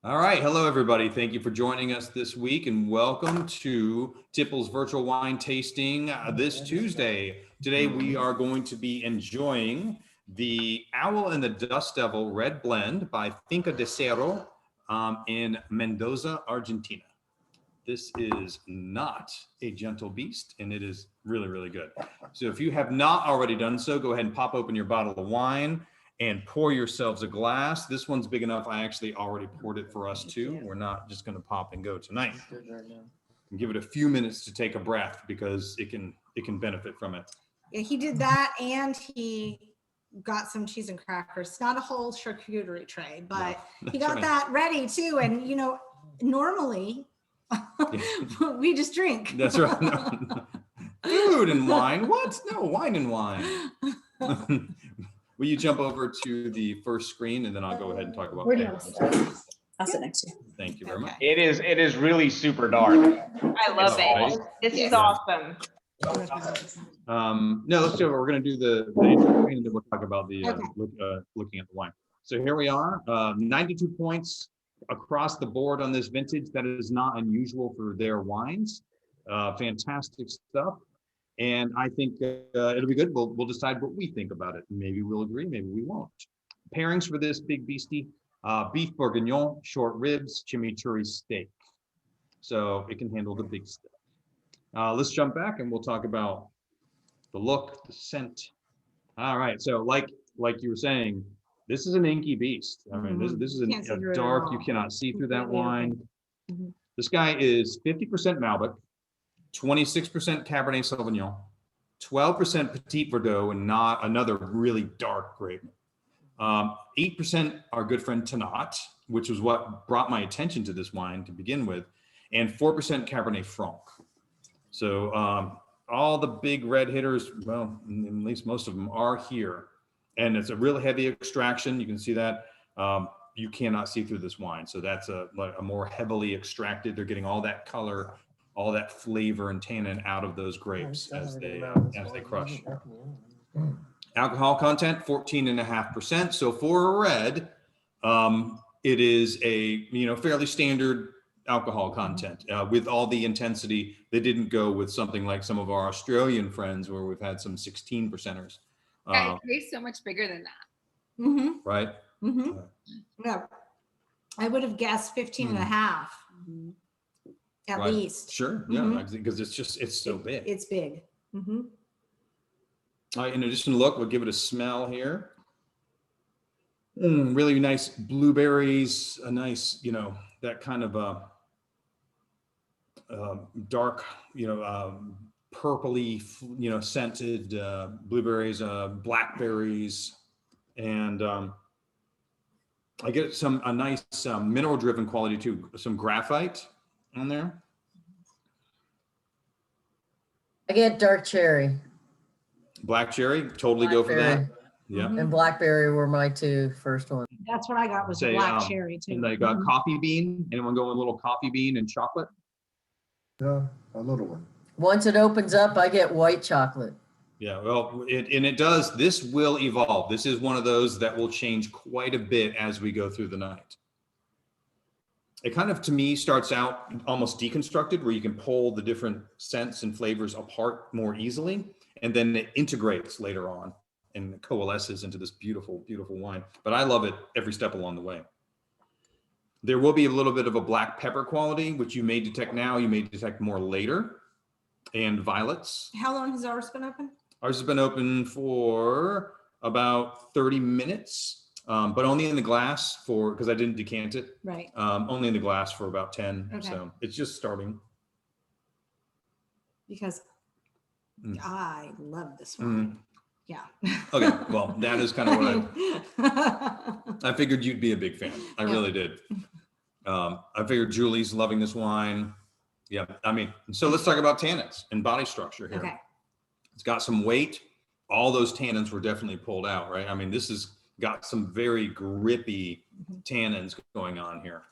All right. Hello, everybody. Thank you for joining us this week and welcome to Tipple's virtual wine tasting this Tuesday. Today, we are going to be enjoying the Owl and the Dust Devil Red Blend by Finca de Cerro in Mendoza, Argentina. This is not a gentle beast, and it is really, really good. So if you have not already done so, go ahead and pop open your bottle of wine and pour yourselves a glass. This one's big enough. I actually already poured it for us too. We're not just going to pop and go tonight. And give it a few minutes to take a breath because it can benefit from it. Yeah, he did that, and he got some cheese and crackers. It's not a whole charcuterie tray, but he got that ready too. And you know, normally we just drink. That's right. No. Food and wine. What? No, wine and wine. Will you jump over to the first screen and then I'll go ahead and talk about that. I'll sit next to you. Thank you very much. It is really super dark. I love it. This is awesome. No, let's do it. We're going to do the intro screen and then we'll talk about the looking at the wine. So here we are, 92 points across the board on this vintage. That is not unusual for their wines. Fantastic stuff. And I think it'll be good. We'll decide what we think about it. Maybe we'll agree, maybe we won't. Pairings for this big beastie, beef bourguignon, short ribs, chimichurri steak. So it can handle the big stuff. Let's jump back and we'll talk about the look, the scent. All right, so like you were saying, this is an inky beast. I mean, this is a dark, you cannot see through that wine. This guy is 50% Malbec, 26% Cabernet Sauvignon, 12% Petit Verdot, and not another really dark grape. 8% our good friend Tannat, which was what brought my attention to this wine to begin with, and 4% Cabernet Franc. So all the big red hitters, well, at least most of them are here. And it's a really heavy extraction. You can see that. You cannot see through this wine. So that's a more heavily extracted. They're getting all that color, all that flavor and tannin out of those grapes as they crush. Alcohol content, 14.5%. So for a red, it is a fairly standard alcohol content with all the intensity. They didn't go with something like some of our Australian friends where we've had some 16 percenters. Yeah, it tastes so much bigger than that. Right? No, I would have guessed 15 and a half. At least. Sure. Yeah, because it's so big. It's big. All right, in addition to look, we'll give it a smell here. Really nice blueberries, a nice, that kind of dark, purpley, scented blueberries, blackberries, and I get a nice mineral driven quality too, some graphite on there. I get dark cherry. Black cherry, totally go for that. Yeah. And blackberry were my two first ones. That's what I got was the black cherry too. And they got coffee bean. Anyone going a little coffee bean and chocolate? Yeah, a little one. Once it opens up, I get white chocolate. Yeah, well, it does. This will evolve. This is one of those that will change quite a bit as we go through the night. It kind of, to me, starts out almost deconstructed where you can pull the different scents and flavors apart more easily. And then it integrates later on and coalesces into this beautiful, beautiful wine. But I love it every step along the way. There will be a little bit of a black pepper quality, which you may detect now, you may detect more later. And violets. How long has ours been open? Ours has been open for about 30 minutes, but only in the glass because I didn't decant it. Right. Only in the glass for about 10. Okay. So it's just starting. Because I love this one. Yeah. Okay. Well, that is kind of what I figured you'd be a big fan. I really did. I figured Julie's loving this wine. Yeah. I mean, so let's talk about tannins and body structure here. Okay. It's got some weight. All those tannins were definitely pulled out, right? I mean, this has got some very grippy tannins going on here.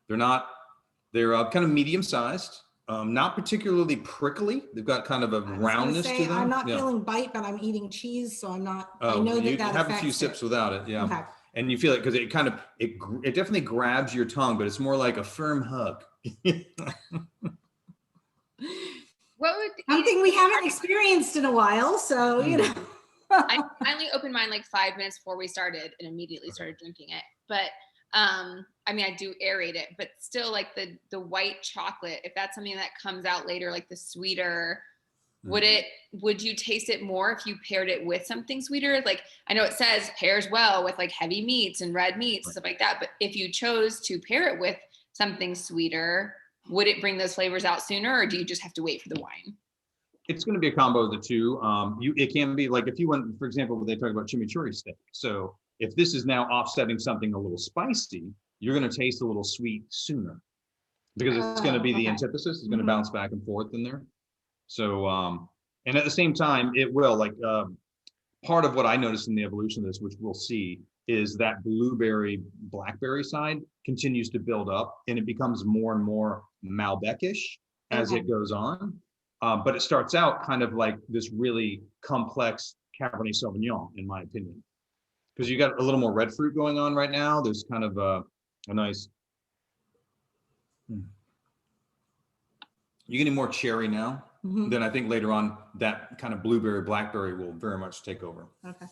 They're kind of medium sized. Not particularly prickly. They've got kind of a roundness to them. I'm not feeling bite, but I'm eating cheese, so I'm not. I know that you that have a affects few sips without it, yeah. Okay. And you feel it because it kind of, it definitely grabs your tongue, but it's more like a firm hug. What would Something we haven't experienced in a while, so you know. I finally opened mine like 5 minutes before we started and immediately started drinking it. But I mean, I do aerate it, but still like the white chocolate, if that's something that comes out later, like the sweeter, would you taste it more if you paired it with something sweeter? Like, I know it says pairs well with like heavy meats and red meats, stuff like that. But if you chose to pair it with something sweeter, would it bring those flavors out sooner, or do you just have to wait for the wine? It's going to be a combo of the two. It can be like if you went, for example, when they talk about chimichurri steak. So if this is now offsetting something a little spicy, you're going to taste a little sweet sooner because it's going to be the antithesis. It's going to bounce back and forth in there. So, and at the same time, it will like part of what I noticed in the evolution of this, which we'll see, is that blueberry, blackberry side continues to build up and it becomes more and more Malbec-ish as it goes on. But it starts out kind of like this really complex Cabernet Sauvignon, in my opinion, because you got a little more red fruit going on right now. There's kind of a nice, you're getting more cherry now. Then I think later on that kind of blueberry, blackberry will very much take over. Okay.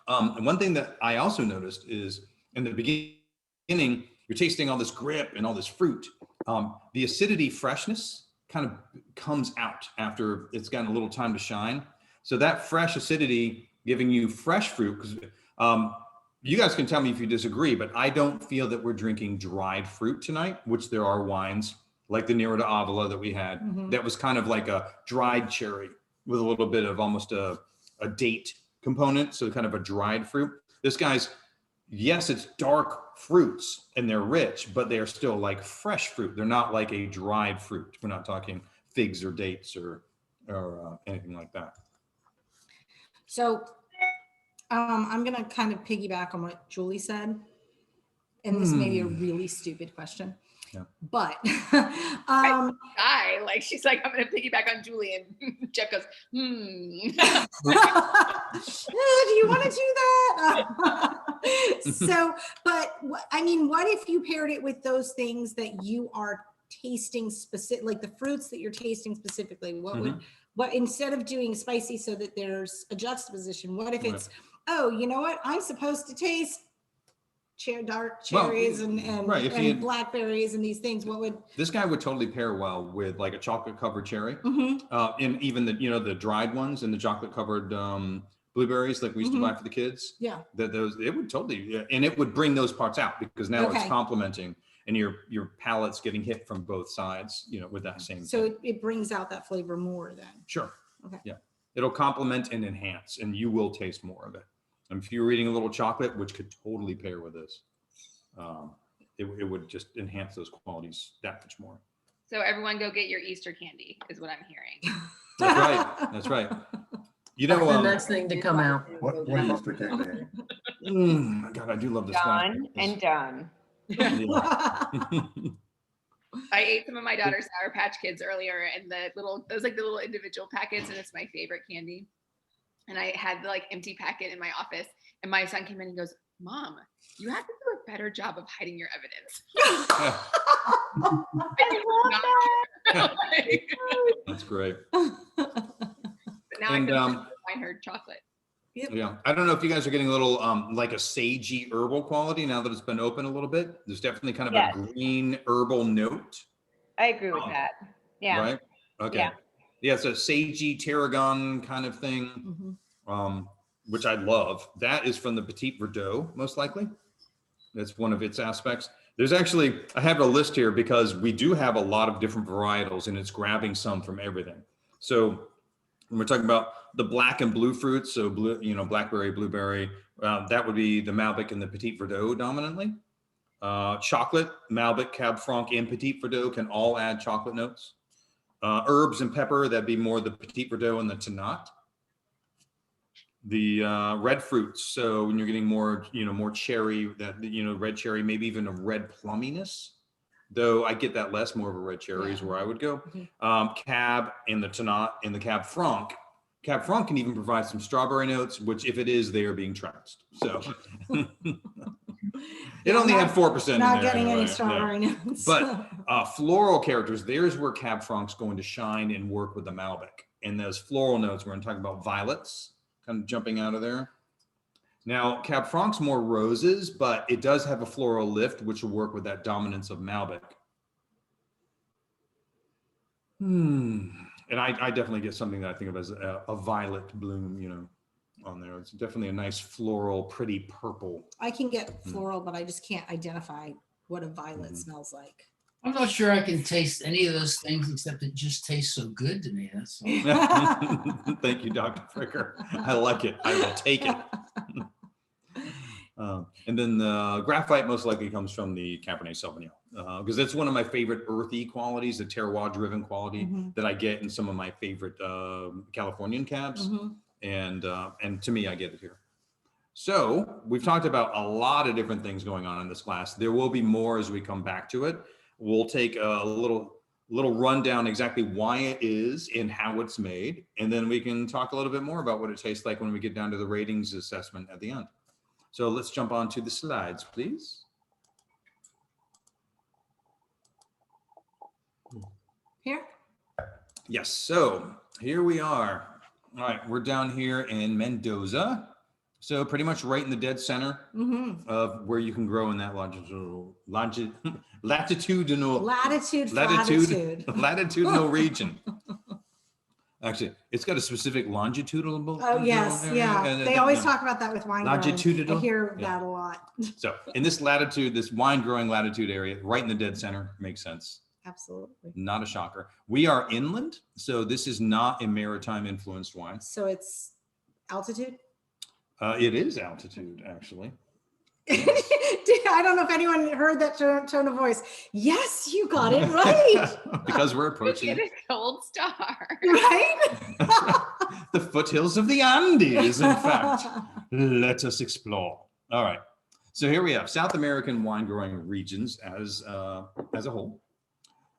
And one thing that I also noticed is in the beginning, you're tasting all this grip and all this fruit. The acidity freshness kind of comes out after it's gotten a little time to shine. So that fresh acidity giving you fresh fruit, because you guys can tell me if you disagree, but I don't feel that we're drinking dried fruit tonight, which there are wines like the Nero d'Avola that we had, that was kind of like a dried cherry with a little bit of almost a date component. So kind of a dried fruit. This guy's, yes, it's dark fruits and they're rich, but they are still like fresh fruit. They're not like a dried fruit. We're not talking figs or dates or anything like that. So I'm going to kind of piggyback on what Julie said. And this may be a really stupid question. Yeah. But Like she's like, I'm gonna piggyback on Julie, and Jeff goes, do you want to do that? So, but I mean, what if you paired it with those things that you are tasting specific, like the fruits that you're tasting specifically? What instead of doing spicy so that there's a juxtaposition, what if it's, oh, you know what, I'm supposed to taste dark cherries and blackberries and these things? What would this guy would totally pair well with like a chocolate covered cherry, and even the dried ones and the chocolate covered blueberries like we used to buy for the kids. Yeah, that those it would totally, and it would bring those parts out because now it's complementing and your palate's getting hit from both sides, with that same. So it brings out that flavor more then. Sure. Okay. Yeah, it'll complement and enhance, and you will taste more of it. And if you're eating a little chocolate, which could totally pair with this, it would just enhance those qualities that much more. So everyone go get your Easter candy is what I'm hearing. That's right. That's right. That's the next thing to come out. What Easter candy? God, I do love this. Done and done. I ate some of my daughter's Sour Patch Kids earlier, and those like the little individual packets, and it's my favorite candy. And I had the like empty packet in my office, and my son came in and goes, "Mom, you have to do a better job of hiding your evidence." That's great. But now And, I can find her chocolate. Yeah, I don't know if you guys are getting a little like a sagey herbal quality now that it's been open a little bit. There's definitely kind of a green herbal note. I agree with that. Yeah. Right. Okay. Yeah, it's a sagey tarragon kind of thing, which I love. That is from the Petit Verdot, most likely. That's one of its aspects. There's actually, I have a list here because we do have a lot of different varietals, and it's grabbing some from everything. So when we're talking about the black and blue fruits, so blue, blackberry, blueberry, that would be the Malbec and the Petit Verdot dominantly. Chocolate, Malbec, Cab Franc, and Petit Verdot can all add chocolate notes. Herbs and pepper, that'd be more the Petit Verdot and the Tannat. The red fruits, so when you're getting more, more cherry, that red cherry, maybe even a red plumminess. Though I get that less, more of a red cherry is where I would go. Cab and the Tannat and the Cab Franc. Cab Franc can even provide some strawberry notes, which if it is, they are being trounced. So It only had 4% in Not there getting anyway, any yeah. strawberry notes. But floral characters, there's where Cab Franc's going to shine and work with the Malbec. And those floral notes, we're going to talk about violets kind of jumping out of there. Now, Cab Franc's more roses, but it does have a floral lift, which will work with that dominance of Malbec. And I definitely get something that I think of as a violet bloom, you know, on there. It's definitely a nice floral, pretty purple. I can get floral, but I just can't identify what a violet smells like. I'm not sure I can taste any of those things, except it just tastes so good to me. That's all. Thank you, Dr. Fricker. I like it. I will take it. And then the graphite most likely comes from the Cabernet Sauvignon, because that's one of my favorite earthy qualities, the terroir-driven quality that I get in some of my favorite Californian cabs. And to me, I get it here. So we've talked about a lot of different things going on in this class. There will be more as we come back to it. We'll take a little rundown exactly why it is and how it's made, and then we can talk a little bit more about what it tastes like when we get down to the ratings assessment at the end. So let's jump on to the slides, please. Here? Yes, so here we are. All right, we're down here in Mendoza. So pretty much right in the dead center of where you can grow in that latitudinal region. Actually, it's got a specific longitudinal. Oh, yes, yeah. They always talk about that with wine growing. Longitudinal. I hear that a lot. So in this latitude, this wine growing latitude area, right in the dead center, makes sense. Absolutely. Not a shocker. We are inland, so this is not a maritime influenced wine. So it's altitude? It is altitude, actually. I don't know if anyone heard that tone of voice. Yes, you got it right. Because we're approaching Get a gold star. Right? the foothills of the Andes, in fact. Let us explore. All right. So here we have South American wine growing regions as a whole.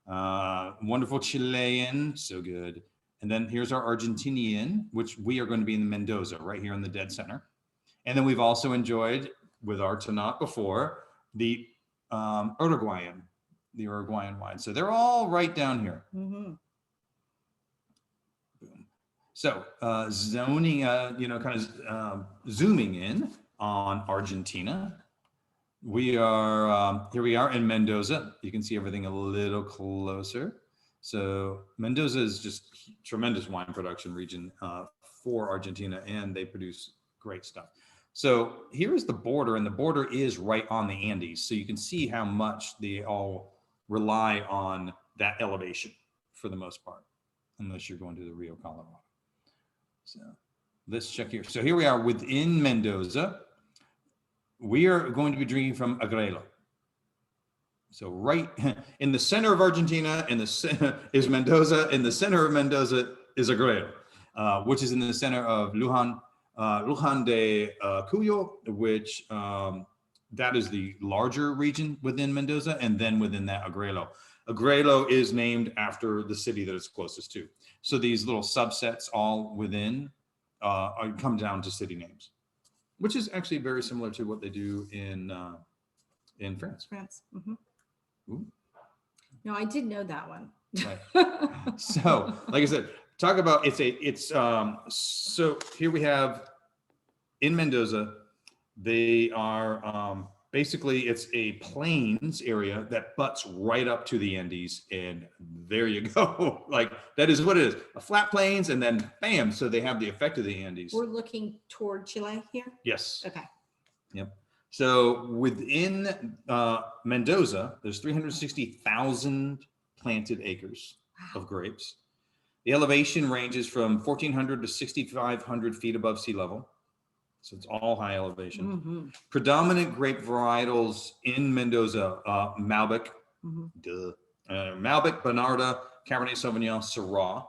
Wonderful Chilean, so good. And then here's our Argentinian, which we are going to be in the Mendoza, right here in the dead center. And then we've also enjoyed, with our Tanat before, the Uruguayan wine. So they're all right down here. So zooming in on Argentina. We are, here we are in Mendoza. You can see everything a little closer. So Mendoza is just tremendous wine production region for Argentina, and they produce great stuff. So here's the border, and the border is right on the Andes. So you can see how much they all rely on that elevation for the most part, unless you're going to the Rio Colorado. So let's check here. So here we are within Mendoza. We are going to be drinking from Agrelo. So right in the center of Argentina is Mendoza. In the center of Mendoza is Agrelo, which is in the center of Luján de Cuyo, which that is the larger region within Mendoza, and then within that Agrelo. Agrelo is named after the city that it's closest to. So these little subsets all within come down to city names, which is actually very similar to what they do in France. Ooh. No, I did know that one. Right. So, like I said, talk about so here we have in Mendoza, they are basically it's a plains area that butts right up to the Andes, and there you go. Like that is what it is, a flat plains, and then bam, so they have the effect of the Andes. We're looking toward Chile here? Yes. Okay. Yep. So within Mendoza, there's 360,000 planted acres of grapes. The elevation ranges from 1,400 to 6,500 feet above sea level. So it's all high elevation. Predominant grape varietals in Mendoza, Malbec, Malbec, Bonarda, Cabernet Sauvignon, Syrah.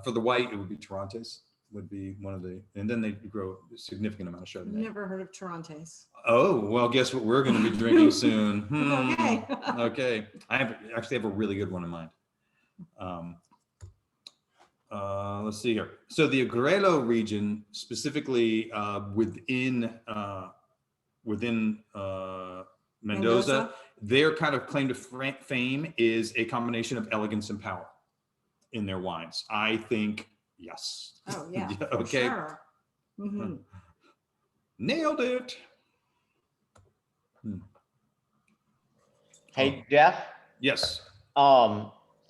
For the white, it would be Torrontés. Would be one of the, and then they grow a significant amount of Chardonnay. Never heard of Torrontés. Oh, well, guess what we're going to be drinking soon. Okay. Okay. I actually have a really good one in mind. let's see here. So the Agrelo region, specifically within Mendoza, their kind of claim to fame is a combination of elegance and power in their wines. I think yes. Oh yeah. Yeah, for okay. Sure. Mhm. Nailed it. Hey, Jeff. Yes. I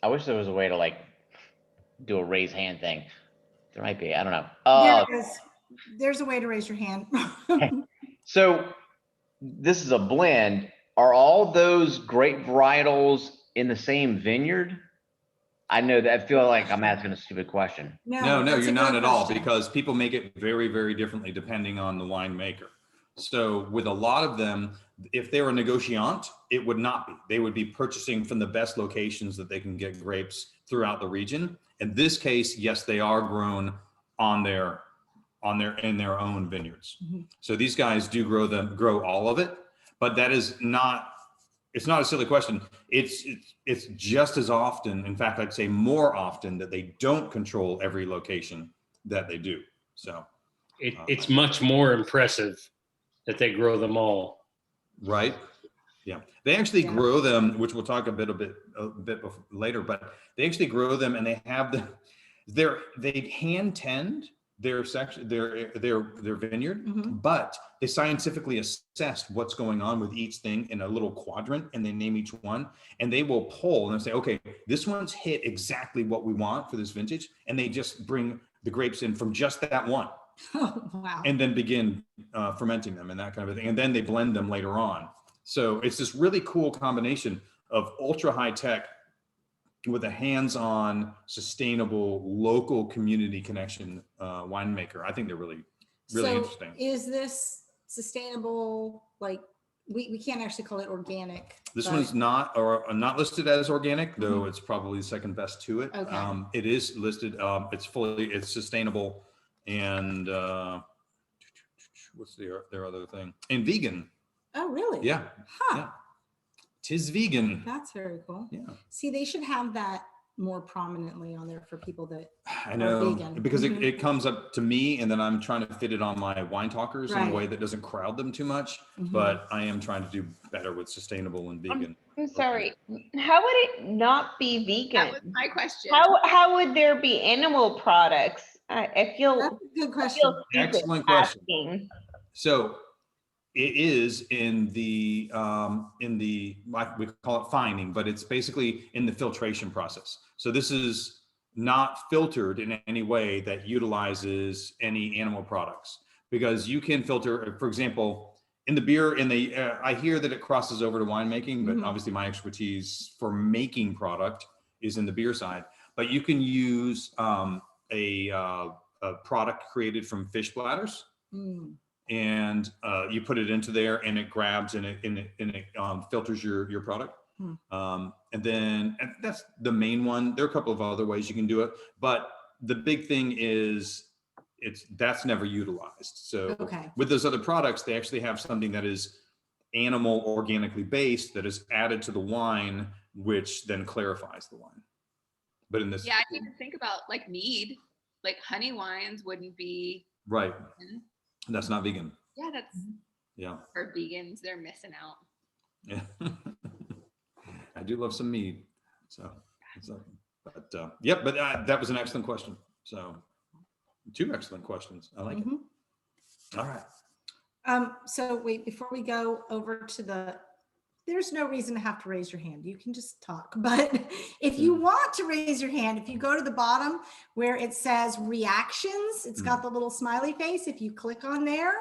wish there was a way to like do a raise hand thing. There might be. I don't know. There is. There's a way to raise your hand. So this is a blend. Are all those grape varietals in the same vineyard? I know that I feel like I'm asking a stupid question. No, that's you're a not great at all, question. because people make it very, very differently depending on the winemaker. So with a lot of them, if they're a negociant, it would not be. They would be purchasing from the best locations that they can get grapes throughout the region. In this case, yes, they are grown in their own vineyards. Mhm. So these guys do grow all of it, but that is not, it's not a silly question. It's just as often, in fact, I'd say more often, that they don't control every location that they do. So It's much more impressive that they grow them all. right, yeah, they actually Yeah. grow them, which we'll talk a bit later. But they actually grow them, and they have they hand tend their section, their vineyard, Mhm. but they scientifically assess what's going on with each thing in a little quadrant, and they name each one, and they will pull and say, okay, this one's hit exactly what we want for this vintage, and they just bring the grapes in from just that one, Oh, wow. and then begin fermenting them and that kind of thing, and then they blend them later on. So it's this really cool combination of ultra high tech with a hands-on, sustainable, local community connection winemaker. I think they're really So interesting. is this sustainable? Like we can't actually call it organic. This but- one's not not listed as organic, though it's probably second best to it. Okay. It is listed. It's sustainable, and what's their other thing? And vegan. Oh, really? Yeah. Huh. Yeah. Tis vegan. That's very cool. Yeah. See, they should have that more prominently on there for people that I know, vegan. because Mhm. it comes up to me, and then I'm trying to fit it on my wine talkers in a Right. way that doesn't crowd them too much. Mhm. But I am trying to do better with sustainable and vegan. I'm sorry. How would it not be That was vegan? my question. How would there be animal products? I feel That's a good I question. feel stupid Excellent question. asking. So it is in the like we call it fining, but it's basically in the filtration process. So this is not filtered in any way that utilizes any animal products, because you can filter, for example, in the beer, I hear that it crosses over to winemaking, but Mhm. obviously my expertise for making product is in the beer side. But you can use a product created from fish bladders, Mm. and you put it into there, and it grabs and it filters your product. And that's the main one. There are a couple of other ways you can do it, but the big thing is that's never utilized. So Okay. with those other products, they actually have something that is animal organically based that is added to the wine, which then clarifies the wine. But in this, Yeah, I didn't even think about like mead, like honey wines wouldn't be. right, that's not vegan. Yeah, that's Yeah. for vegans. They're missing out. Yeah. I do love some mead. So, that was an excellent question. So 2 excellent questions. I like Mhm. it. All right. So wait, before we go over to there's no reason to have to raise your hand. You can just talk. But if you want to raise your hand, if you go to the bottom where it says reactions, it's got the little smiley face. If you click on there,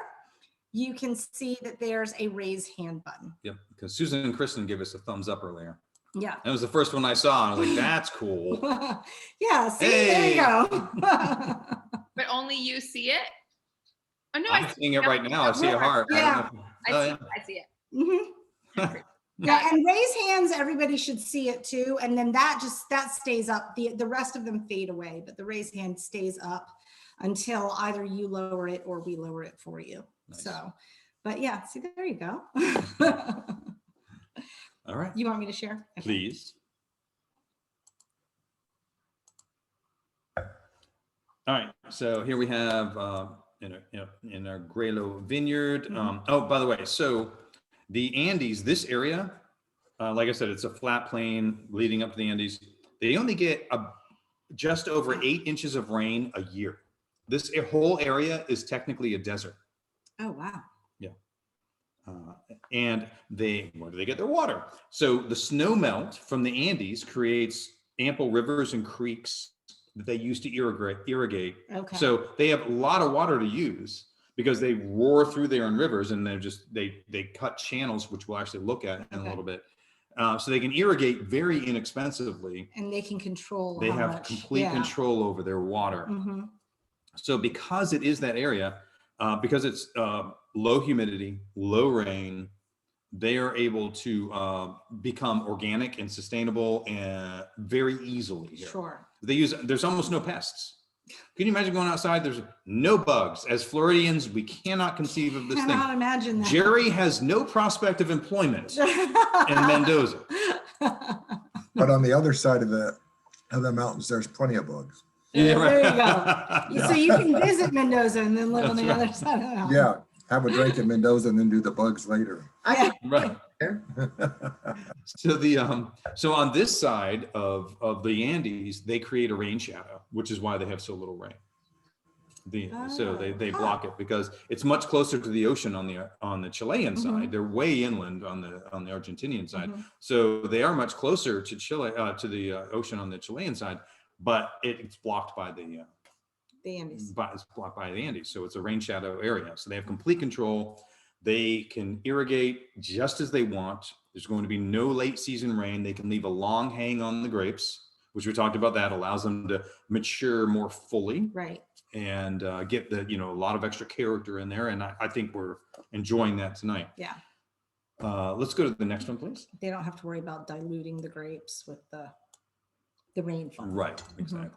you can see that there's a raise hand button. Yep. Because Susan and Kristen gave us a thumbs up earlier. Yeah. That was the first one I saw. I was like, that's cool. Yeah, see, there you go. But only you see it. Oh no, I'm seeing it right now. I see a heart. Yeah. I see it. Mhm. Yeah, and raise hands, everybody should see it too. And then that stays up. The rest of them fade away, but the raise hand stays up until either you lower it or we lower it for you. Nice. So, but yeah, see, there you go. All right. You want me to share? Okay. Please. All right, so here we have in our Grelo vineyard. Mhm. Oh, by the way, so the Andes, this area, like I said, it's a flat plain leading up to the Andes. They only get just over 8 inches of rain a year. This whole area is technically a desert. Oh, wow. And where do they get their water? So the snow melt from the Andes creates ample rivers and creeks that they use to irrigate. Okay. So they have a lot of water to use because they roar through there in rivers, and they cut channels, which we'll actually look at in a Okay. little bit. So they can irrigate very inexpensively. And they can control They how have much. complete Yeah. control over their water. Mhm. So because it is that area, because it's low humidity, low rain, they are able to become organic and sustainable and very easily here. Sure. There's almost no pests. Can you imagine going outside? There's no bugs. As Floridians, we cannot conceive of this I thing. cannot imagine that. Jerry has no prospect of employment in Mendoza. But on the other side of the mountains, there's plenty of bugs. There right. you go. So you can visit Mendoza and then live on the That's other side of the mountain. Yeah, have a drink in Mendoza and then do the bugs later. Yeah. Right. So on this side of the Andes, they create a rain shadow, which is why they have so little rain. So they block it because it's much closer to the ocean on the Chilean side. They're way inland on the Argentinian side. So they are much closer to Chile, to the ocean on the Chilean side, but it's blocked by the Andes. it's blocked by the Andes. So it's a rain shadow area. So they have complete control. They can irrigate just as they want. There's going to be no late season rain. They can leave a long hang on the grapes, which we talked about. That allows them to mature more fully. Right. And get a lot of extra character in there. And I think we're enjoying that tonight. Yeah. Let's go to the next one, please. They don't have to worry about diluting the grapes with the rainfall. Right, exactly.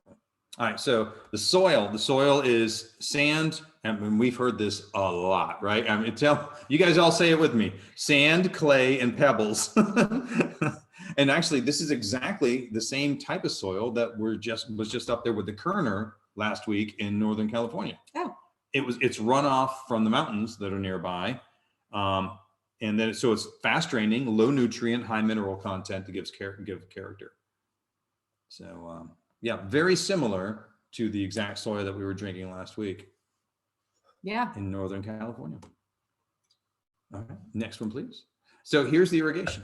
All right, so the soil is sand. I mean, we've heard this a lot, right? I mean, you guys all say it with me: sand, clay, and pebbles. And actually, this is exactly the same type of soil that was just up there with the Kerner last week in Northern California. Oh. It's runoff from the mountains that are nearby. And then so it's fast draining, low nutrient, high mineral content to give character. So yeah, very similar to the exact soil that we were drinking last week. Yeah. In Northern California. All right, next one, please. So here's the irrigation.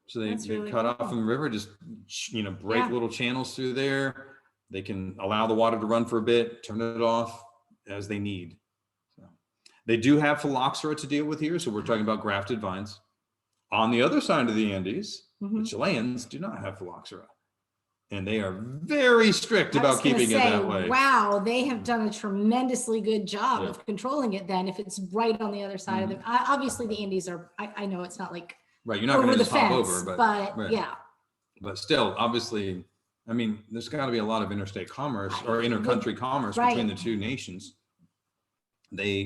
So they Really cut cool. off from the river, just break little channels through there. They can allow the water to run for a bit, turn it off as they need. So they do have phylloxera to deal with here. So we're talking about grafted vines. On the other side of the Andes, the Chileans do not have phylloxera. And they are very strict about keeping it that way. Wow, they have done a tremendously good job Yeah. of controlling it then if it's right on the other side of the, obviously the Andes are, I know it's not like Right, you're not going over to the just hop fence, over, but right. yeah. But still, obviously, I mean, there's got to be a lot of interstate commerce or intercountry commerce between the two nations. They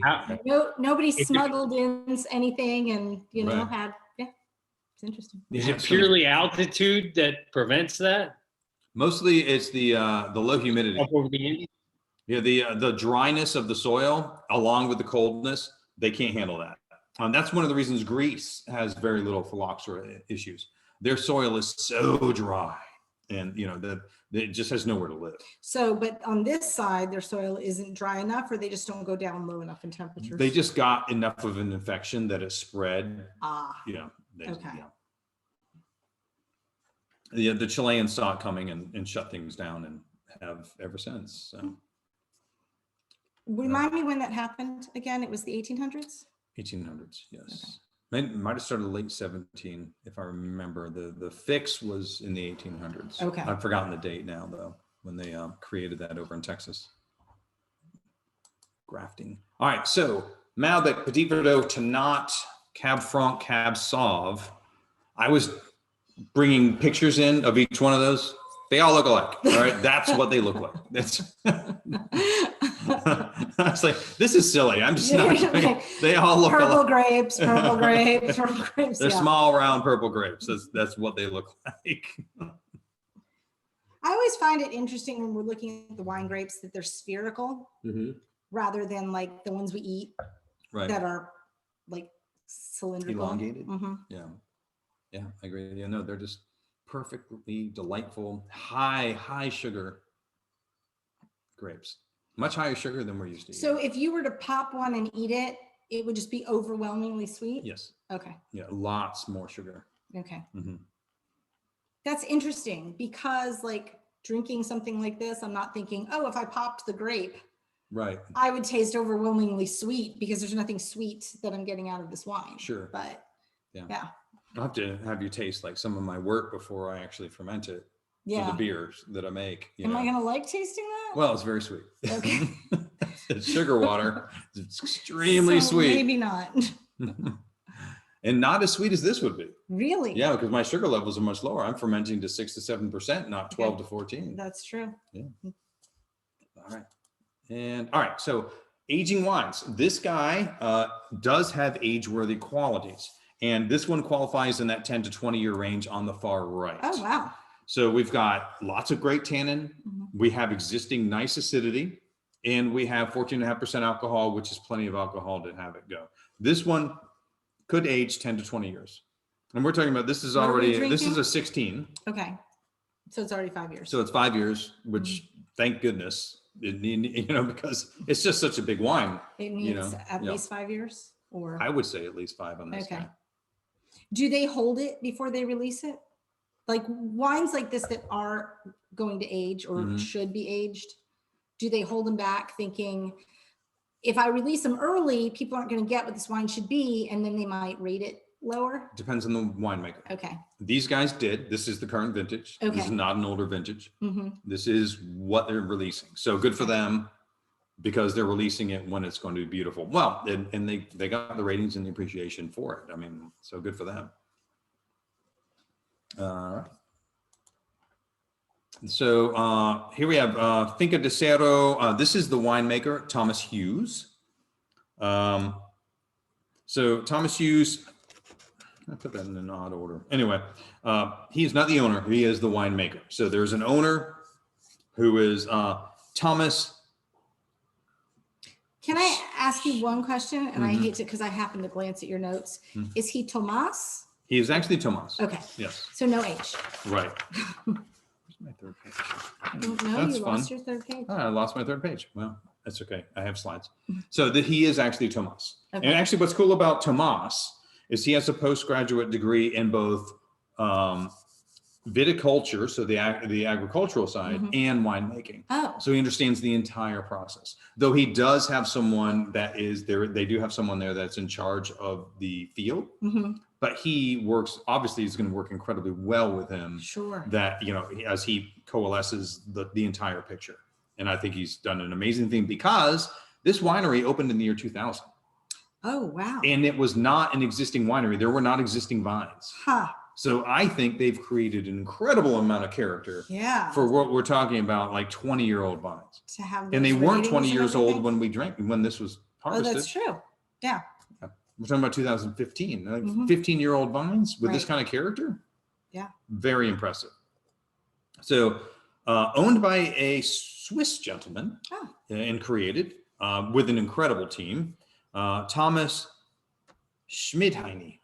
Nobody If it- smuggled in anything and, Right. it's interesting. Is Yeah, it so purely altitude that prevents that? mostly it's the low humidity. Up over the Andes? Yeah, the dryness of the soil along with the coldness, they can't handle that. That's one of the reasons Greece has very little phylloxera issues. Their soil is so dry, and it just has nowhere to live. So, but on this side, their soil isn't dry enough, or they just don't go down low enough in temperatures? They just got enough of an infection that it spread. Okay. Yeah, the Chileans saw it coming and shut things down and have ever since. So Remind me when that happened again? It was the 1800s? 1800s, yes. Might have started late 17, if I remember. The fix was in the 1800s. Okay. I've forgotten the date now, though, when they created that over in Texas. Grafting. All right, so Malbec, Petit Verdot, Tannat, Cab Franc, Cab Sauv. I was bringing pictures in of each one of those. They all look alike. All right, that's what they look like. That's. I was like, this is silly. I'm just not. They all look purple alike. grapes, purple grapes, purple grapes. They're yeah. small, round, purple grapes. That's what they look like. I always find it interesting when we're looking at the wine grapes that they're spherical rather than like the ones we eat Right. that are like cylindrical. Elongated. Mhm. Yeah. Yeah, I agree. Yeah, no, they're just perfectly delightful, high sugar grapes. Much higher sugar than we're used to. So if you were to pop one and eat it, it would just be overwhelmingly sweet? Yes. Okay. Yeah, lots more sugar. Okay. Mhm. That's interesting because like drinking something like this, I'm not thinking, oh, if I popped the grape, Right. I would taste overwhelmingly sweet because there's nothing sweet that I'm getting out of this wine. Sure. But Yeah. yeah. I'll have to have you taste like some of my work before I actually ferment it for the Yeah. beers that I make. You Am know. I going to like tasting that? Well, it's very sweet. Okay. It's sugar water. It's extremely So sweet. Maybe not. And not as sweet as this would be. Really? Yeah, because my sugar levels are much lower. I'm fermenting to 6 to 7%, not 12 Okay. to 14. That's true. All right. And all right. So aging wines. This guy does have age-worthy qualities. And this one qualifies in that 10 to 20 year range on the far right. Oh, wow. So we've got lots of great tannin. Mhm. We have existing nice acidity. And we have 14.5% alcohol, which is plenty of alcohol to have it go. This one could age 10 to 20 years. And we're talking about, this is What are we already, this drinking? is a 16. Okay. So it's already 5 years. So it's 5 years, which thank goodness, because it's just such a big wine. It needs know, at yeah. least 5 years or I would say at least 5 on this okay. guy. Do they hold it before they release it? Like wines like this that are going to age or Mhm. should be aged, do they hold them back thinking if I release them early, people aren't going to get what this wine should be, and then they might rate it lower? Depends on the winemaker. Okay. These guys did. This is the current vintage. This is Okay. not an older vintage. Mm-hmm. This is what they're releasing. So good for them because they're releasing it when it's going to be beautiful. Well, and they got the ratings and the appreciation for it. I mean, so good for them. All right. So here we have Finca de Cerro. This is the winemaker, Thomas Hughes. So Thomas Hughes, I put that in an odd order. Anyway, he is not the owner. He is the winemaker. So there's an owner who is Thomas. Can I ask you one question? And I Mhm. hate to, because I happen to glance at your notes. Mhm. Is he Tomas? He is actually Thomas. Okay. Yes. So no H. Right. Where's my third page? No, That's you fun. lost your third page. I lost my third page. Well, that's okay. I have slides. So that he is actually Tomas. Okay. And actually what's cool about Tomas is he has a postgraduate degree in both viticulture, so the agricultural side, Mhm. and winemaking. Oh, So he understands the entire process. Though he does have someone that is there, they do have someone there that's in charge of the field, mhm. but he works, obviously he's going to work incredibly well with him Sure. that, as he coalesces the entire picture. And I think he's done an amazing thing because this winery opened in the year 2000 Oh, wow. and it was not an existing winery. There were not existing vines. Huh. So I think they've created an incredible amount of character Yeah. for what we're talking about, like 20-year-old vines. To have And they those weren't ratings 20 and years old everything? when this was Oh, harvested. that's true. Yeah. We're talking about 2015, like Mhm. 15-year-old vines with this Right. kind of character. Yeah. Very impressive. So owned by a Swiss gentleman Oh. and created with an incredible team, Thomas Schmidheine.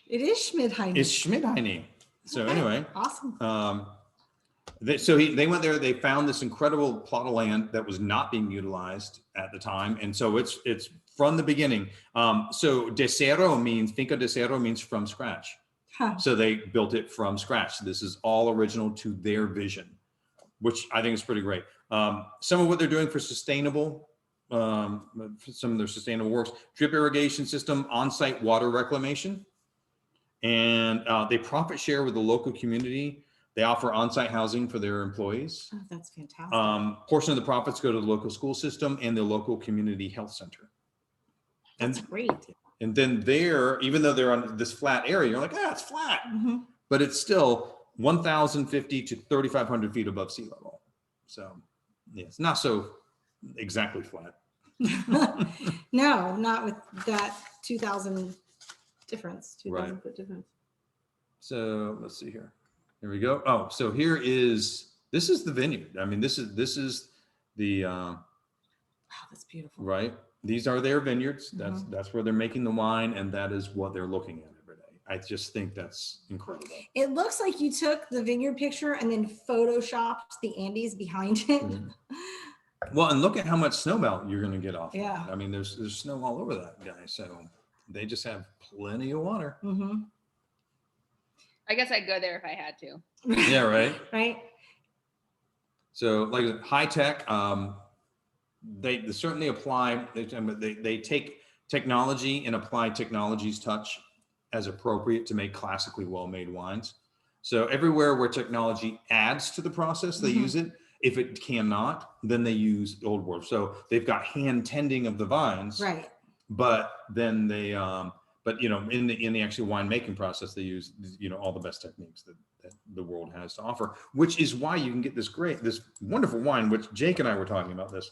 It is Schmidheim. It's Schmidheine. So Okay. anyway, Awesome. they went there, they found this incredible plot of land that was not being utilized at the time. And so it's from the beginning. So de cero means, Finca de Cero means from scratch. Huh. So they built it from scratch. This is all original to their vision, which I think is pretty great. Some of what they're doing for sustainable, some of their sustainable works, drip irrigation system, on-site water reclamation, and they profit share with the local community. They offer on-site housing for their employees. Oh, that's fantastic. Portion of the profits go to the local school system and the local community health center. That's great. And then there, even though they're on this flat area, you're like, it's flat, Mhm. but it's still 1,050 to 3,500 feet above sea level. So yeah, it's not so exactly flat. No, not with that 2,000 difference, 2,000 Right. foot difference. So let's see here. Here we go. Oh, so this is the vineyard. I mean, this is the, Wow, that's beautiful. right. These are their vineyards. That's where they're making the wine, and that is what they're looking at every day. I just think that's incredible. It looks like you took the vineyard picture and then photoshopped the Andes behind it. Mhm. Well, and look at how much snow melt you're going to get off. Yeah. Of it. I mean, there's snow all over that guy, so they just have plenty of water. Mm-hmm. I guess I'd go there if I had to. Yeah, right. Right. So, like high tech, they certainly apply. They take technology and apply technology's touch as appropriate to make classically well-made wines. So everywhere where technology adds to the process, they use it. If it cannot, then they use old world. So they've got hand tending of the vines, Right. but then they, but you know, in the actual winemaking process, they use, you know, all the best techniques that the world has to offer, which is why you can get this wonderful wine, which Jake and I were talking about this.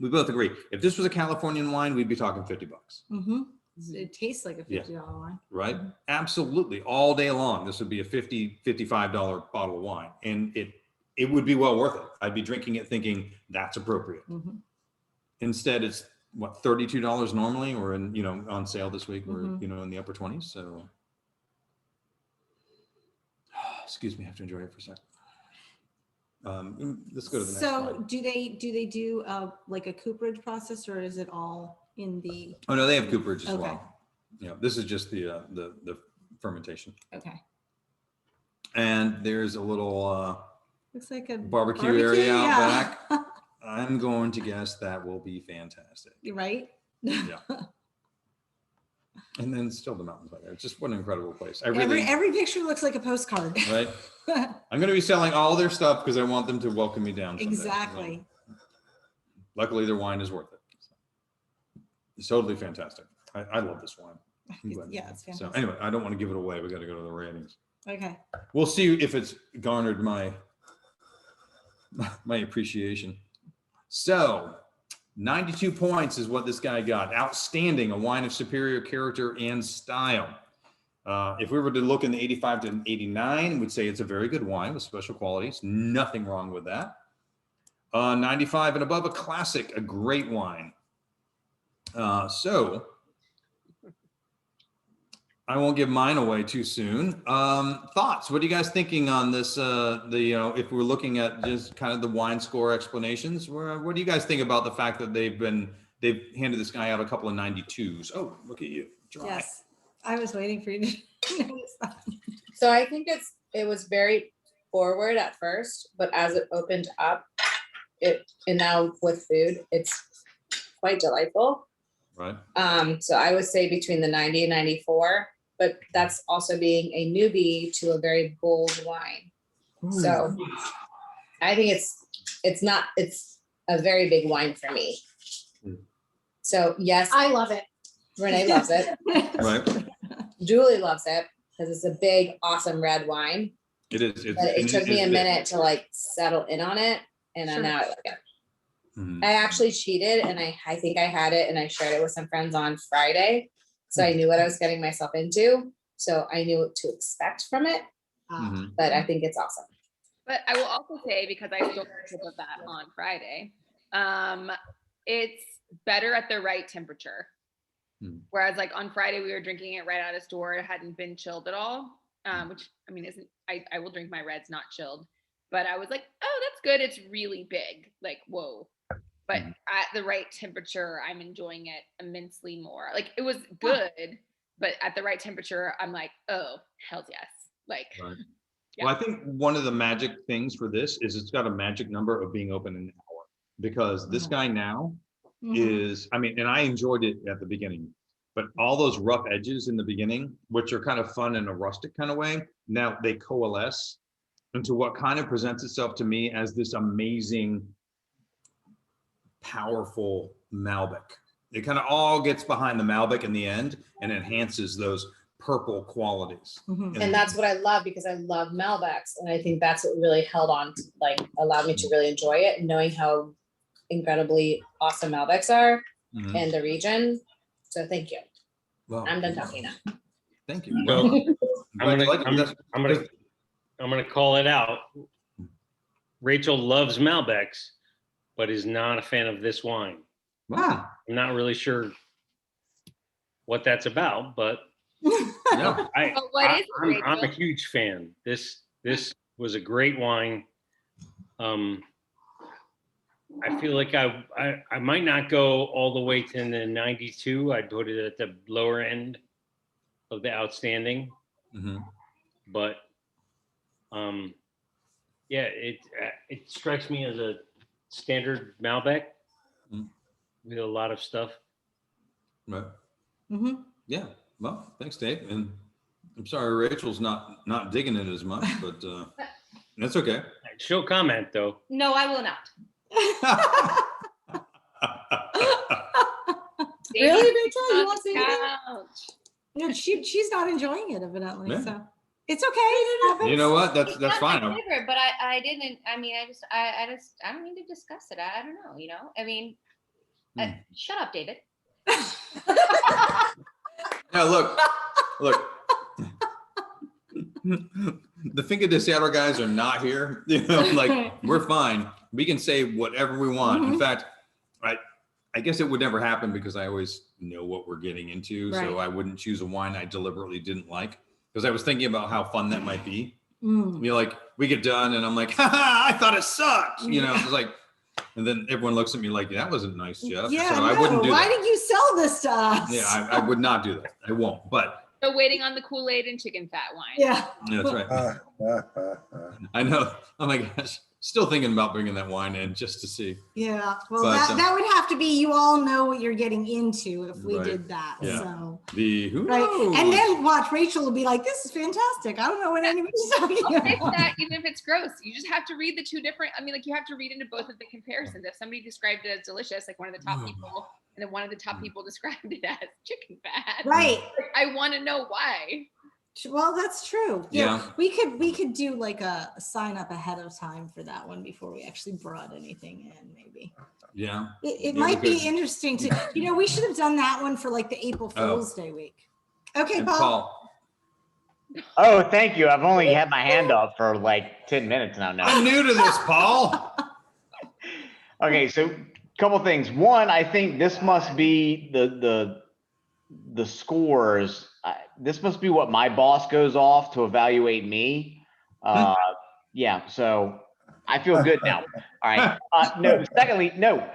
We both agree. If this was a Californian wine, we'd be talking $50, Mm-hmm. It tastes like a $50 wine. right? Absolutely. All day long. This would be a $55 bottle of wine. And it would be well worth it. I'd be drinking it thinking that's appropriate. Mm-hmm. Instead, it's what, $32 normally, or on sale this week, or in the upper 20s. So excuse me, I have to enjoy it for a second. Let's go to the next So slide. do they do like a cooperage process, or is it all in the? Oh no, they have cooperage as Okay. well. Yeah, this is just the fermentation. Okay. And there's a little Looks like a barbecue area out yeah. back. I'm going to guess that will be fantastic. You're right. Yeah. And then still the mountains back there. It's just what an incredible place. Every picture looks like a postcard. Right. I'm going to be selling all their stuff because I want them to welcome me down someday. Exactly. Luckily, their wine is worth it. It's totally fantastic. I love this wine. Yeah, it's fantastic. So anyway, I don't want to give it away. We got to go to the ratings. Okay. We'll see if it's garnered my appreciation. So 92 points is what this guy got. Outstanding, a wine of superior character and style. If we were to look in the 85 to 89, we'd say it's a very good wine with special qualities. Nothing wrong with that. 95 and above, a classic, a great wine. So I won't give mine away too soon. Thoughts? What are you guys thinking on this? If we're looking at just kind of the wine score explanations, what do you guys think about the fact that they've handed this guy out a couple of 92s? Oh, look at you. Dry. Yes. I was waiting for you to notice that. So I think it was very forward at first, but as it opened up, and now with food, it's quite delightful. Right. So I would say between the 90 and 94, but that's also being a newbie to a very bold wine. So I think it's a very big wine for me. So yes, I love it. Renee loves it. Right. Julie loves it because it's a big, awesome red wine. It is. But it took me a minute to like settle in on it, and Sure. now I like it. Mhm. I actually cheated, and I think I had it, and I shared it with some friends on Friday, so I knew what I was getting myself into. So I knew what to expect from it, Mhm. but I think it's awesome. But I will also say, because I still a tip of that on Friday, it's better at the right temperature. Hmm. Whereas like on Friday, we were drinking it right out of store. It hadn't been chilled at all, which I mean, I will drink my reds not chilled, but I was like, oh, that's good. It's really big. Like, whoa. But at the right temperature, I'm enjoying it immensely more. Like it was good, but at the right temperature, I'm like, oh, hells yes. Like, Right. Yeah. Well, I think one of the magic things for this is it's got a magic number of being open in an hour, because this guy now is, I mean, and I enjoyed it at the beginning, but all those rough edges in the beginning, which are kind of fun in a rustic kind of way, now they coalesce into what kind of presents itself to me as this amazing, powerful Malbec. It kind of all gets behind the Malbec in the end and enhances those purple qualities. And that's what I love, because I love Malbecs, and I think that's what really held on to, like, allowed me to really enjoy it, knowing how incredibly awesome Malbecs are in the region. So thank you. Well, I'm done talking now. thank you. Well, Glad you like it. I'm gonna I'm gonna call it out. Rachel loves Malbecs, but is not a fan of this wine. Wow. I'm not really sure what that's about, but Yeah. But what is it, I'm a Rachel? huge fan. This was a great wine. I feel like I might not go all the way to the 92. I'd put it at the lower end of the outstanding, Mhm. but yeah, it strikes me as a standard Malbec Mm. with a lot of stuff. Right. Mhm. Yeah. Well, thanks, Dave. And I'm sorry Rachel's not digging it as much, but that's okay. She'll comment though. No, I will not. Really, Rachel? You won't say anything? Couch. No, she's not enjoying it evidently, Yeah. so it's okay. It happens. You know what? That's It's not fine. my favorite, but I didn't. I mean, I don't need to discuss it. I don't know. You know. I mean, shut up, David. Yeah, look. The Finca de Seattle guys are not here. You know, like we're fine. We can say whatever we want. In fact, I guess it would never happen because I always know what we're getting into. So Right. I wouldn't choose a wine I deliberately didn't like because I was thinking about how fun that might be. Mm. You know, like we get done and I'm like, ha, I thought it sucked. You know, it's like, and then everyone looks at me like, that wasn't nice, Jeff. Yeah, so I wouldn't do why that. did you sell this to us? Yeah, I would not do that. I won't. But So waiting on the Kool-Aid and chicken fat wine. Yeah. that's right. I know. Oh my gosh. Still thinking about bringing that wine in just to see. Yeah. Well, But, that would have to be, you all know what you're getting into if we Right. did that. Yeah. So, Who right. knows? And then watch, Rachel will be like, this is fantastic. I don't know what anybody's talking I'll say about. that even if it's gross, you just have to read the two different. I mean, like you have to read into both of the comparisons. If somebody described it as delicious, like one of the top people, and then one of the top people described it as chicken fat, Right. I want to know why. Well, that's true. Yeah. We could do like a sign up ahead of time for that one before we actually brought anything in, maybe. Yeah. It Yeah, might we be could. interesting to, we should have done that one for like the April Oh. Fool's Day week. Okay, And Paul. Paul. Oh, thank you. I've only had my hand up for like 10 minutes now. I'm new to this, Paul. Okay, so couple things. One, I think this must be the scores. This must be what my boss goes off to evaluate me. Yeah, so I feel good now. All right. No, secondly, no.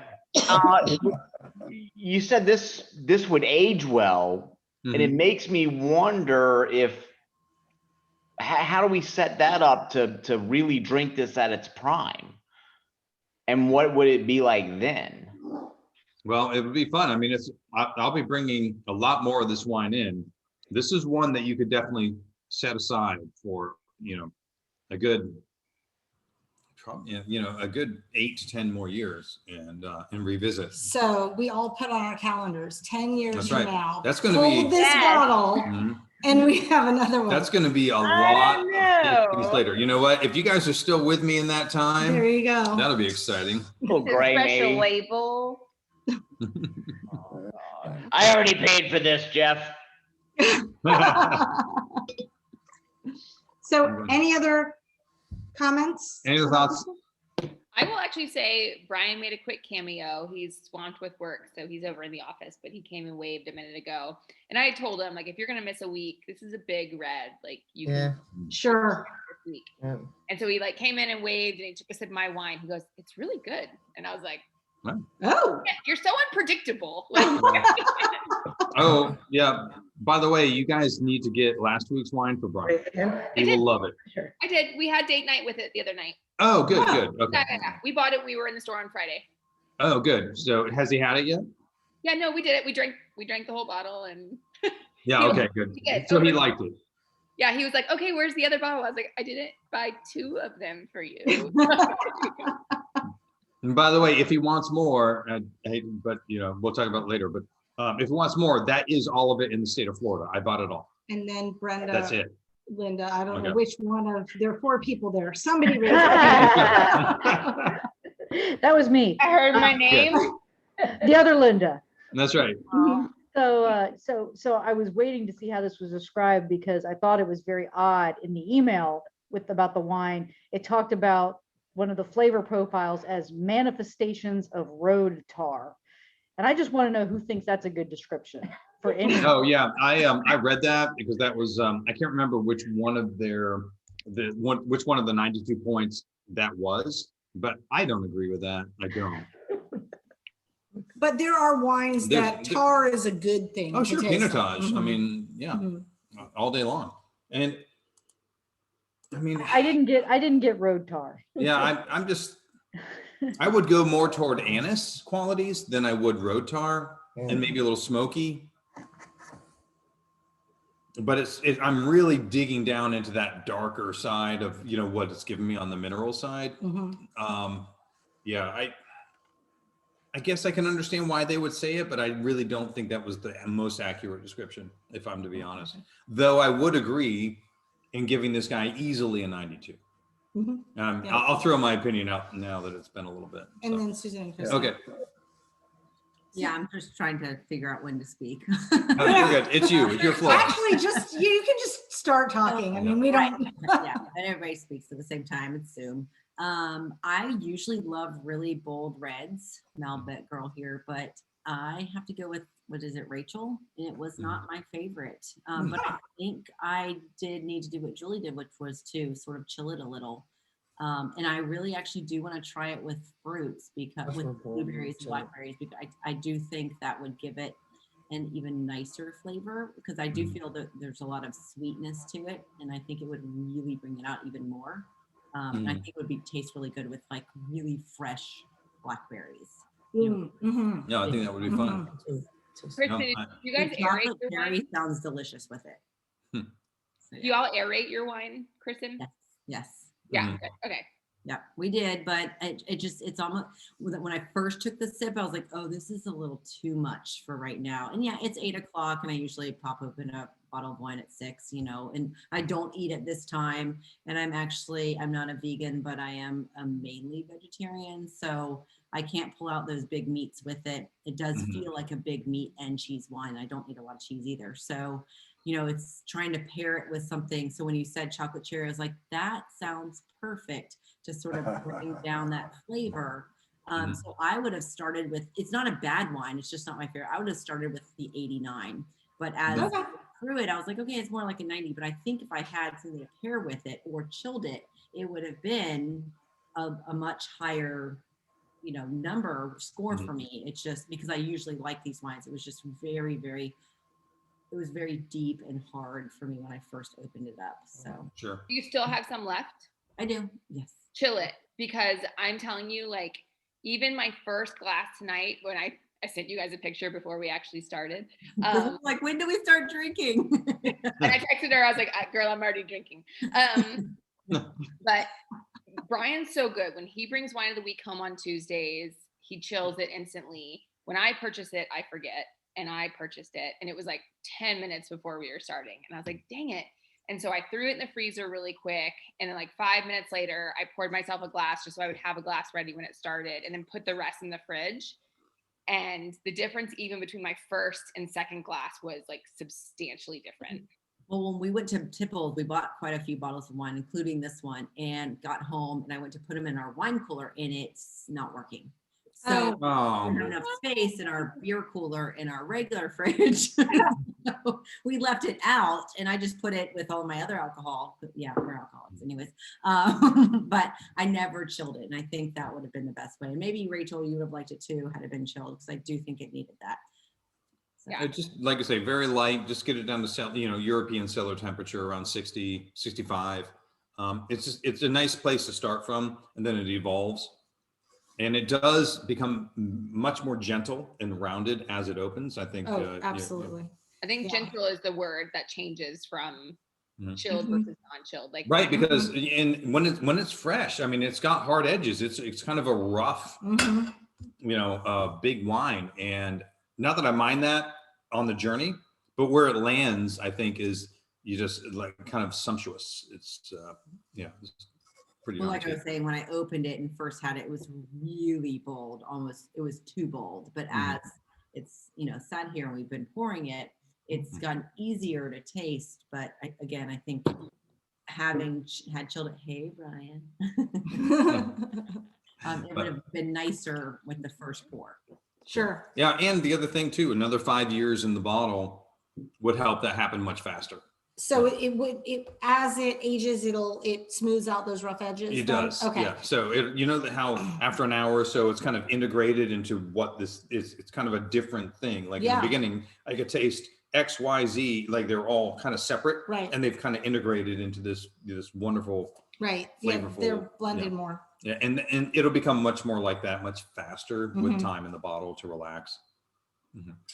You said this would age well, and it makes me wonder if how do we set that up to really drink this at its prime? And what would it be like then? Well, it would be fun. I mean, I'll be bringing a lot more of this wine in. This is one that you could definitely set aside for, a good, a good 8 to 10 more years and revisit. So we all put on our calendars 10 years That's from right. now. That's going to Hold be. this bottle, Mhm. and we have another one. That's going to be a I lot don't of things know. later. You know what? If you guys are still with me in that time, There you go. that'll be exciting. Little This gray special maybe. label. I already paid for this, Jeff. So any other comments? Any other thoughts? I will actually say Brian made a quick cameo. He's swamped with work, so he's over in the office, but he came and waved a minute ago. And I told him, like, if you're gonna miss a week, this is a big red. Like you can Sure. this week. Yeah. And so he like came in and waved and he took a sip of my wine. He goes, it's really good. And I was like, Oh. yeah, you're so unpredictable. Like, Oh, yeah. By the way, you guys need to get last week's wine for Brian. He will love it. I did. We had date night with it the other night. Oh, good, good. Okay. Yeah. We bought it. We were in the store on Friday. Oh, good. So has he had it yet? Yeah, no, we did it. We drank the whole bottle and Yeah, okay, good. He did. So he liked it. yeah, he was like, okay, where's the other bottle? I was like, I didn't buy 2 of them for you. And by the way, if he wants more, but we'll talk about it later, but if he wants more, that is all of it in the state of Florida. I bought it all. And then Brenda. That's it. Linda, I don't know Okay. which one of, there are 4 people there. Somebody raised That was me, I heard my name. the other Linda. That's right. So I was waiting to see how this was described because I thought it was very odd in the email about the wine, it talked about one of the flavor profiles as manifestations of road tar. And I just want to know who thinks that's a good description for any. Oh yeah, I read that because that was I can't remember which one of which one of the 92 points that was, but I don't agree with that. I don't. But there are wines that tar is a good thing. Oh to sure, taste pinotage. on. I mean, yeah, Mhm. all day long. And I mean, I didn't get road tar. yeah, I would go more toward anise qualities than I would road tar, and maybe a little smoky. But I'm really digging down into that darker side of, what it's giving me on the mineral side. Yeah, I guess I can understand why they would say it, but I really don't think that was the most accurate description, if I'm to be honest. Though I would agree in giving this guy easily a 92. Yeah. I'll throw my opinion out now that it's been a little bit. And so. then Suzanne and Chris. Okay. Yeah, I'm just trying to figure out when to speak. No, you're good. It's you. It's your floor. Actually, you can just start talking. I mean, we don't. Yeah, and everybody speaks at the same time. It's Zoom. I usually love really bold reds. Malbec girl here, but I have to go with, what is it, Rachel? And it was not my favorite. But I think I did need to do what Julie did, which was to sort of chill it a little. And I really actually do want to try it with fruits, because with blueberries, blackberries, because I do think that would give it an even nicer flavor, because I do feel that there's a lot of sweetness to it, and I think it would really bring it out even more. And I think it would taste really good with like really fresh blackberries. No, I think that would be fun. Kristen, do you guys aerate Chocolate your berry wine? sounds delicious with it. So, Do you all aerate your wine, Kristen? Yes. Yeah. Okay. Yeah, we did, but it's almost, when I first took the sip, I was like, oh, this is a little too much for right now. And yeah, it's 8 o'clock and I usually pop open a bottle of wine at 6, and I don't eat at this time. And I'm not a vegan, but I am a mainly vegetarian. So I can't pull out those big meats with it. It does feel like a big meat and cheese wine. I don't eat a lot of cheese either. So, it's trying to pair it with something. So when you said chocolate cherry, I was like, that sounds perfect to sort of bring down that flavor. So I would have started with, it's not a bad wine, it's just not my favorite. I would have started with the 89, but as I went through it, I was like, okay, it's more like a 90, but I think if I had something to pair with it or chilled it, it would have been a much higher, number score for me. It's just because I usually like these wines. It was just very, very, it was very deep and hard for me when I first opened it up. So sure. Do you still have some left? I do. Yes. Chill it, because I'm telling you, like, even my first glass tonight, when I sent you guys a picture before we actually started. Like, when do we start drinking? And I texted her, I was like, girl, I'm already drinking. But Brian's so good. When he brings wine of the week home on Tuesdays, he chills it instantly. When I purchase it, I forget. And I purchased it, and it was like 10 minutes before we were starting. And I was like, dang it. And so I threw it in the freezer really quick. And then like 5 minutes later, I poured myself a glass just so I would have a glass ready when it started, and then put the rest in the fridge. And the difference even between my first and second glass was like substantially different. Well, when we went to Tipple, we bought quite a few bottles of wine, including this one, and got home and I went to put them in our wine cooler and it's not working. So we don't have enough space in our beer cooler in our regular fridge. So we left it out, and I just put it with all my other alcohol. Yeah, we're alcoholics anyways. But I never chilled it, and I think that would have been the best way. And maybe Rachel, you would have liked it too had it been chilled, because I do think it needed that. So. Yeah. Just like I say, very light. Just get it down to European cellar temperature around 60, 65. It's a nice place to start from, and then it evolves. And it does become much more gentle and rounded as it opens, I think. Absolutely. I think gentle is the word that changes from chilled versus non-chilled. Like, right, because when it's fresh, I mean, it's got hard edges. It's kind of a rough, big wine. And not that I mind that on the journey, but where it lands, I think, is you just like kind of sumptuous. It's pretty. Well, like I was saying, when I opened it and first had it, it was really bold. Almost, it was too bold. But as it's sat here and we've been pouring it, it's gotten easier to taste. But I think having had children. Hey, Brian. It would have been nicer with the first pour. Sure. Yeah, and the other thing too, another 5 years in the bottle would help that happen much faster. So as it ages, it smooths out those rough edges. It then? does, Okay. yeah. So you know that how after an hour or so, it's kind of integrated into what this is. It's kind of a different thing. Like in Yeah. the beginning, I could taste X, Y, Z, like they're all kind of separate, Right. and they've kind of integrated into this wonderful. Right. Yeah, Flavorful, they're blended yeah. more. Yeah, and it'll become much more like that, much faster with Mhm. time in the bottle to relax.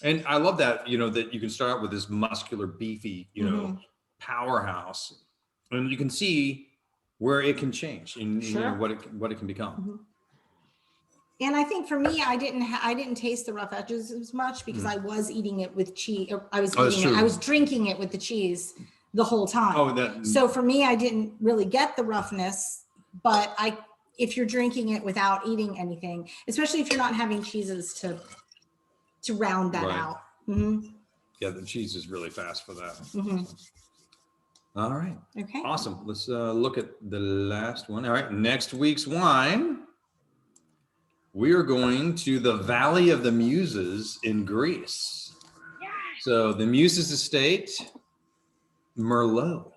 And I love that, you know, that you can start out with this muscular, beefy, you know, powerhouse, and you can see where it can change and you know Sure. what it can become. And I think for me, I didn't taste the rough edges as much because I was eating it with cheese. I was Oh, that's eating it. I true. was drinking it with the cheese the whole time. Oh, that. So for me, I didn't really get the roughness, but if you're drinking it without eating anything, especially if you're not having cheeses to round that Right. out. Mhm. Yeah, the cheese is really fast for that. Mhm. All right. Okay. Awesome. Let's look at the last one. All right. Next week's wine. We are going to the Valley of the Muses in Greece. So the Muses Estate, Merlot.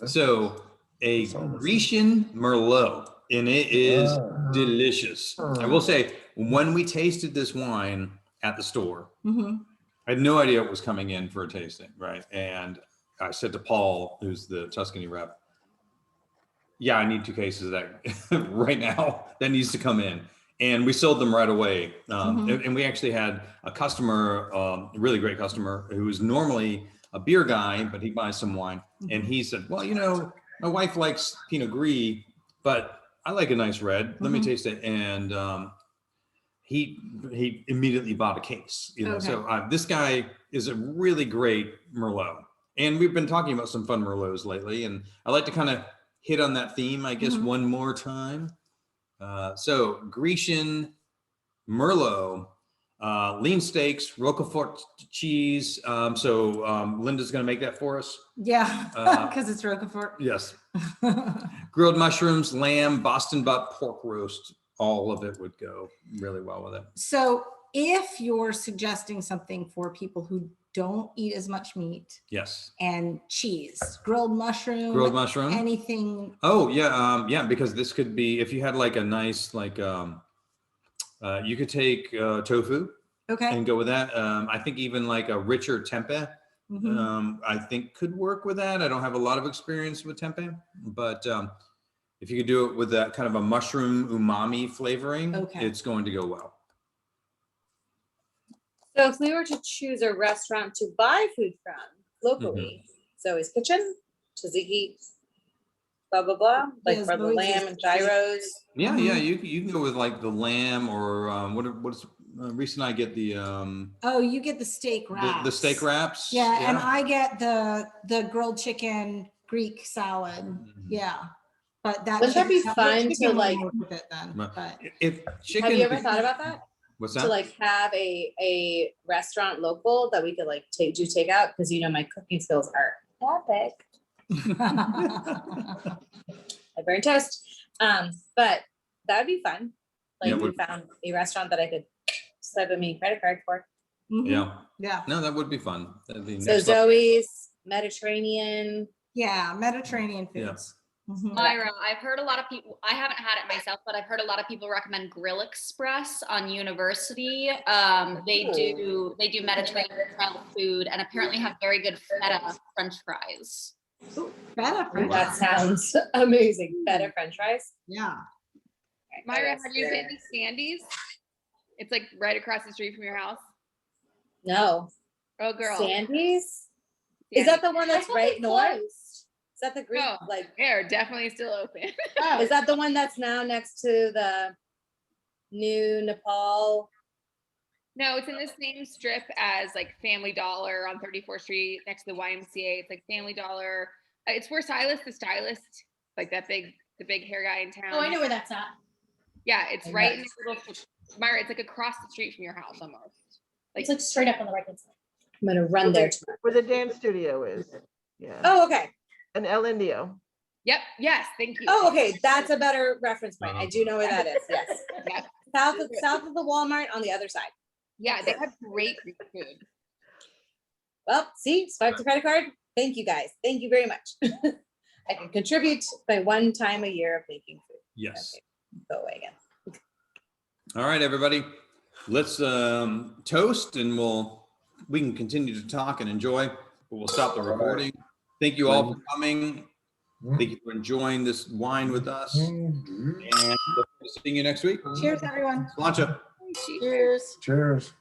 So a Grecian Merlot, and it is delicious. I will say, when we tasted this wine at the store, I had no idea what was coming in for a tasting, right? And I said to Paul, who's the Tuscany rep, yeah, I need 2 cases of that right now. That needs to come in. And we sold them right away. And we actually had a customer, a really great customer, who is normally a beer guy, but he buys some wine. And he said, well, you know, my wife likes Pinot Gris, but I like a nice red. Let me taste it. And he immediately bought a case. You know, so this guy is a really great Merlot. And we've been talking about some fun Merlots lately. And I like to kind of hit on that theme, I guess, one more time. So Grecian Merlot, lean steaks, Roquefort cheese. So Linda's going to make that for us. Yeah, because it's Roquefort. Yes. Grilled mushrooms, lamb, Boston butt, pork roast. All of it would go really well with it. So if you're suggesting something for people who don't eat as much meat, yes, and cheese, grilled mushroom, anything. Oh yeah, yeah. Because this could be, if you had like a nice you could take tofu, and go with that. I think even like a richer tempeh, I think could work with that. I don't have a lot of experience with tempeh, but if you could do it with that kind of a mushroom umami flavoring, it's going to go well. So if we were to choose a restaurant to buy food from locally, Zoe's Kitchen, Tzatziki, blah, blah, blah, like for the lamb and gyros. Yeah, yeah, you can go with like the lamb or what's Reese and I get the oh, you get the steak wraps. The steak wraps. Yeah, and I get the grilled chicken Greek salad. Yeah. But that wouldn't that be fun to like with it then? But if chicken, have you ever thought about that? What's that? To like have a restaurant local that we could like do takeout, because you know my cooking skills are epic. I burn toast. But that would be fun. Like we found a restaurant that I could swipe a me credit card for. Yeah. Yeah. No, that would be fun. That'd be so Zoe's Mediterranean. Yeah, Mediterranean foods. Myra, I've heard a lot of people, I haven't had it myself, but I've heard a lot of people recommend Grill Express on University. They do Mediterranean style food and apparently have very good feta French fries. Ooh, feta French That sounds amazing. Feta French fries. Yeah. Myra, have you been to Sandy's? It's like right across the street from your house. No. Oh, girl. Sandy's? Is that the one that's right north? Is that the Greek? No, like they're definitely still open. Is that the one that's now next to the new Nepal? No, it's in the same strip as like Family Dollar on 34th Street next to the YMCA. It's like Family Dollar. It's where Silas the stylist, like the big hair guy in town. Oh, I know where that's at. Yeah, it's right in this little, Myra, it's like across the street from your house almost. Like, it's like straight up on the right hand side. I'm gonna run there tomorrow. Where the dance studio is. Yeah. Oh, okay. And El Indio. Yep. Yes. Thank you. Oh, okay, that's a better reference point. I do know where that is, yes. Yep. South of the Walmart on the other side. Yeah, they have great Greek food. Well, see, swipe the credit card. Thank you, guys. Thank you very much. I can contribute by one time a year of making food. Yes. Okay, go away again. All right, everybody. Let's toast and we can continue to talk and enjoy, but we'll stop the recording. Thank you all for coming. Thank you for enjoying this wine with us. And look forward to seeing you next week. Cheers, everyone. Sláinte. Cheers. Cheers.